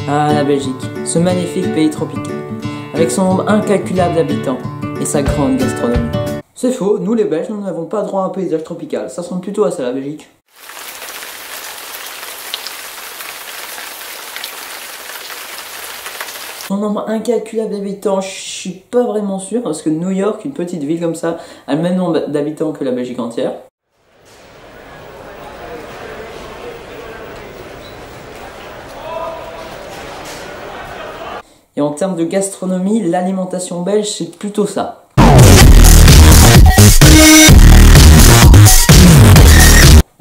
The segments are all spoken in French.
Ah, la Belgique, ce magnifique pays tropical, avec son nombre incalculable d'habitants et sa grande gastronomie. C'est faux, nous les Belges, nous n'avons pas droit à un paysage tropical, ça ressemble plutôt à ça la Belgique. Son nombre incalculable d'habitants, je suis pas vraiment sûr, parce que New York, une petite ville comme ça, a le même nombre d'habitants que la Belgique entière. Et en termes de gastronomie, l'alimentation belge, c'est plutôt ça.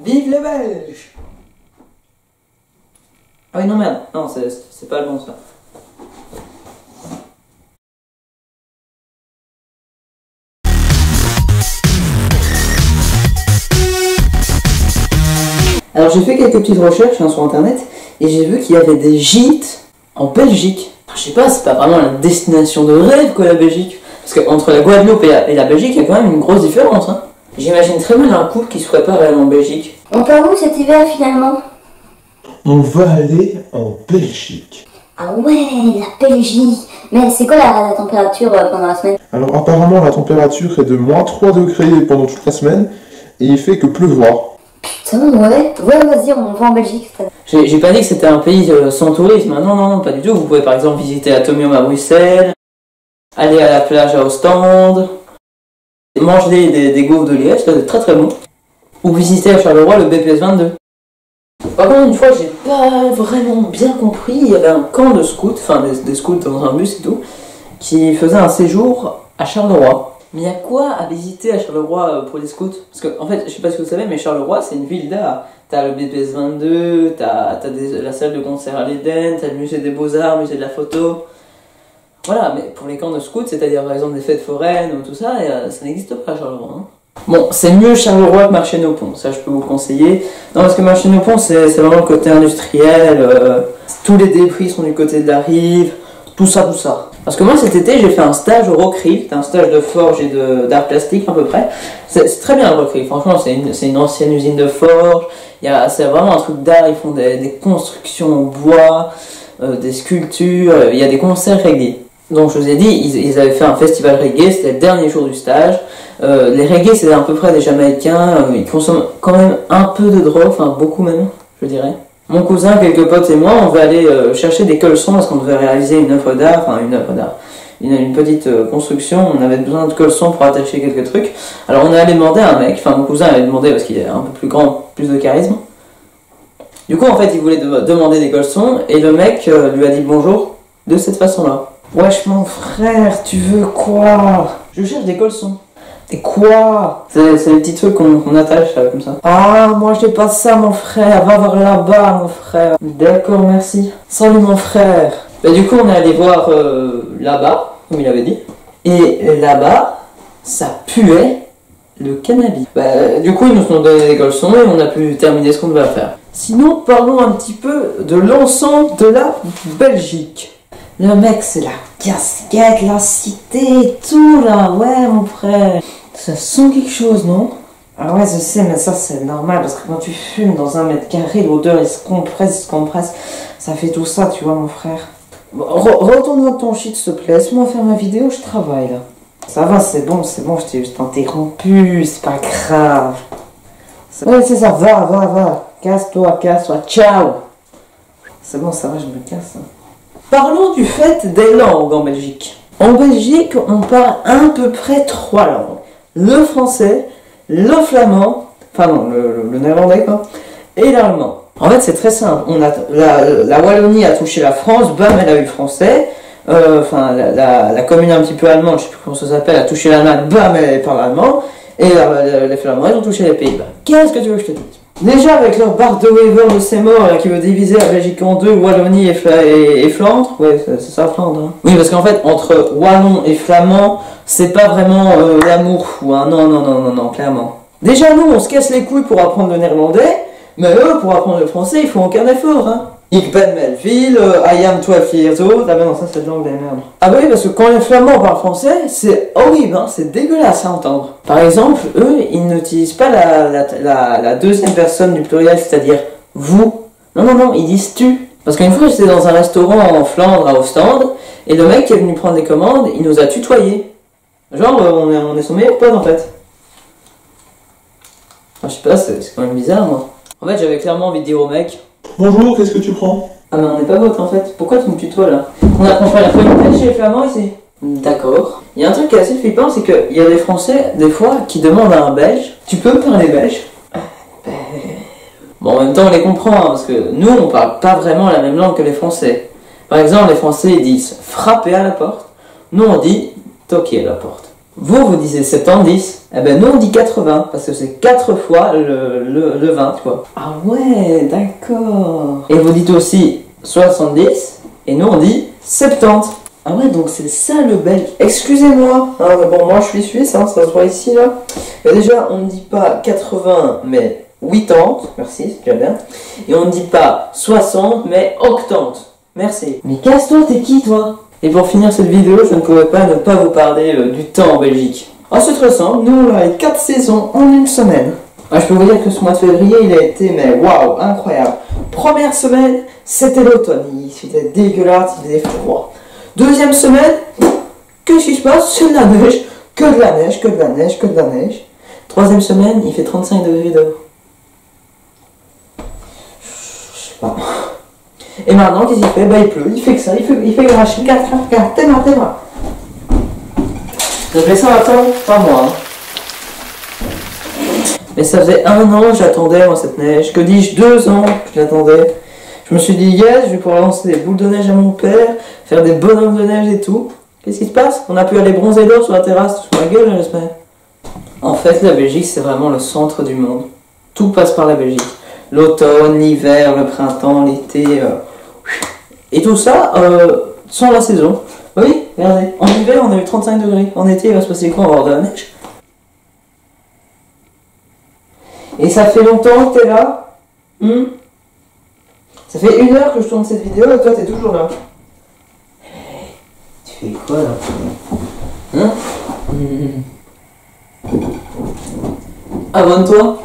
Vive les Belges! Ah oui, non merde, non, c'est pas le bon ça. Alors j'ai fait quelques petites recherches sur internet et j'ai vu qu'il y avait des gîtes en Belgique. Je sais pas, c'est pas vraiment la destination de rêve quoi la Belgique. Parce qu'entre la Guadeloupe et la Belgique, il y a quand même une grosse différence. Hein. J'imagine très mal un couple qui se prépare à aller en Belgique. On part où cet hiver finalement? On va aller en Belgique. Ah ouais, la Belgique. Mais c'est quoi la température pendant la semaine? Alors apparemment la température est de -3 degrés pendant toute la semaine et il fait que pleuvoir. Putain, ouais, vas-y, on va en Belgique. J'ai pas dit que c'était un pays sans tourisme, non, pas du tout. Vous pouvez par exemple visiter Atomium à Bruxelles, aller à la plage à Ostende, manger des gaufres de Liège, c'est très très bon. Ou visiter à Charleroi le BPS 22. Par contre, une fois, j'ai pas vraiment bien compris, il y avait un camp de scouts, enfin des scouts dans un bus et tout, qui faisait un séjour à Charleroi. Mais il y a quoi à visiter à Charleroi pour les scouts? Parce que, en fait, je sais pas si vous savez, mais Charleroi, c'est une ville d'art. T'as le BPS 22, t'as la salle de concert à l'Éden, t'as le musée des Beaux-Arts, musée de la photo. Voilà, mais pour les camps de scouts, c'est-à-dire par exemple des fêtes foraines ou tout ça, ça n'existe pas à Charleroi. Hein. Bon, c'est mieux Charleroi que Marchais-Nos-Ponts, ça je peux vous conseiller. Non, parce que Marchais-Nos-Ponts, c'est vraiment le côté industriel, tous les débris sont du côté de la rive, tout ça. Parce que moi cet été j'ai fait un stage au Rockrift, un stage de forge et d'art plastique à peu près. C'est très bien le Rockrift, franchement c'est une ancienne usine de forge, c'est vraiment un truc d'art, ils font des constructions en bois, des sculptures, il y a des concerts reggae. Donc je vous ai dit, ils avaient fait un festival reggae, c'était le dernier jour du stage. Les reggae c'est à peu près des Jamaïcains, ils consomment quand même un peu de drogue, enfin beaucoup même, je dirais. Mon cousin, quelques potes et moi, on va aller chercher des colsons parce qu'on devait réaliser une œuvre d'art, une petite construction, on avait besoin de colsons pour attacher quelques trucs. Alors on est allé demander à un mec, enfin mon cousin avait demandé parce qu'il est un peu plus grand, plus de charisme. Du coup en fait il voulait demander des colsons et le mec lui a dit bonjour de cette façon-là. Wesh mon frère, tu veux quoi? Je cherche des colsons. Et quoi? C'est les petits trucs qu'on attache comme ça. Ah, moi j'ai pas ça mon frère, va voir là-bas mon frère. D'accord, merci. Salut mon frère. Bah, du coup on est allé voir là-bas, comme il avait dit. Et là-bas, ça puait le cannabis. Bah, du coup ils nous ont donné des colsons et on a pu terminer ce qu'on devait faire. Sinon, parlons un petit peu de l'ensemble de la Belgique. Le mec, c'est la casquette, la cité et tout là, ouais mon frère. Ça sent quelque chose, non? Ah ouais, je sais, mais ça c'est normal parce que quand tu fumes dans 1 mètre carré, l'odeur il se compresse, ça fait tout ça, tu vois mon frère. Bon, retourne dans ton shit s'il te plaît, laisse-moi faire ma vidéo, je travaille là. Ça va, c'est bon, je t'ai juste interrompu, c'est pas grave. Ouais, c'est ça, va, casse-toi, ciao. C'est bon, ça va, je me casse. Parlons du fait des langues en Belgique. En Belgique, on parle à peu près 3 langues. Le français, le flamand, enfin non, le néerlandais quoi, et l'allemand. En fait, c'est très simple. La Wallonie a touché la France, bam, elle a eu le français. Enfin, la commune un petit peu allemande, je sais plus comment ça s'appelle, a touché l'allemand, bam, elle parle allemand. Et les Flamands, ils ont touché les Pays-Bas. Qu'est-ce que tu veux que je te dise? Déjà, avec leur Bart de Wever de Seymour qui veut diviser la Belgique en deux, Wallonie et Flandre. Ouais, c'est ça, Flandre. Hein. Oui, parce qu'en fait, entre Wallon et Flamand, c'est pas vraiment l'amour fou. Hein. Non, clairement. Déjà, nous, on se casse les couilles pour apprendre le néerlandais, mais eux, pour apprendre le français, ils font aucun effort. Hein. Ik ben Melville, I am 12 years old. Ah ben non, ça c'est de l'anglais, merde. Ah bah oui, parce que quand les Flamands parlent français, c'est horrible, hein, c'est dégueulasse à entendre. Par exemple, eux, ils n'utilisent pas la deuxième personne du pluriel, c'est-à-dire vous. Non, ils disent tu. Parce qu'une fois, j'étais dans un restaurant en Flandre, à Ostende, et le mec qui est venu prendre les commandes, il nous a tutoyé. Genre, on est son meilleur pote en fait. Enfin, je sais pas, c'est quand même bizarre, moi. En fait, j'avais clairement envie de dire au mec. Bonjour, qu'est-ce que tu prends? Ah, mais on n'est pas potes en fait. Pourquoi tu me tutoies là? On apprend pas la politesse chez les Flamands ici. D'accord. Il y a un truc qui est assez flippant, c'est qu'il y a des Français, des fois, qui demandent à un Belge, tu peux me parler belge? Bon, en même temps, on les comprend, hein, parce que nous, on parle pas vraiment la même langue que les Français. Par exemple, les Français, ils disent frapper à la porte. Nous, on dit toquer à la porte. Vous disiez 70, eh ben nous, on dit 80, parce que c'est 4 fois le 20, quoi. Ah ouais, d'accord. Et vous dites aussi 70, et nous, on dit 70. Ah ouais, donc c'est ça le belge. Excusez-moi. Ah, bon, moi, je suis suisse, hein, ça se voit ici, là. Mais déjà, on ne dit pas 80, mais 80, merci, c'est déjà bien. Et on ne dit pas 60, mais 80. Merci. Mais casse-toi, t'es qui, toi? Et pour finir cette vidéo, je ne pouvais pas ne pas vous parler du temps en Belgique. Oh, c'est très simple, nous, on a eu 4 saisons en une semaine. Ah, je peux vous dire que ce mois de février, il a été, mais waouh, incroyable. Première semaine, c'était l'automne, il faisait dégueulasse, il faisait froid. Deuxième semaine, qu'est-ce qui se passe? C'est de la neige, que de la neige, que de la neige, que de la neige. Troisième semaine, il fait 35 degrés dehors. Je sais pas. Et maintenant, qu'est-ce qu'il fait? Bah, il pleut, il fait que ça, il fait cracher. Regarde, t'es là. J'ai fait ça attends, pas moi. Hein. Mais ça faisait 1 an que j'attendais, moi, cette neige. Que dis-je, 2 ans que je l'attendais. Je me suis dit, yes, je vais pouvoir lancer des boules de neige à mon père, faire des bonhommes de neige et tout. Qu'est-ce qui se passe? On a pu aller bronzer d'or sur la terrasse, sur ma gueule, j'espère. En fait, la Belgique, c'est vraiment le centre du monde. Tout passe par la Belgique. L'automne, l'hiver, le printemps, l'été. Et tout ça sans la saison. Oui, regardez. En hiver, on a eu 35 degrés. En été, il va se passer quoi? On va avoir de la neige. Et ça fait longtemps que t'es là? Ça fait 1 heure que je tourne cette vidéo et toi, t'es toujours là. Hey, tu fais quoi là? Hein? Abonne-toi.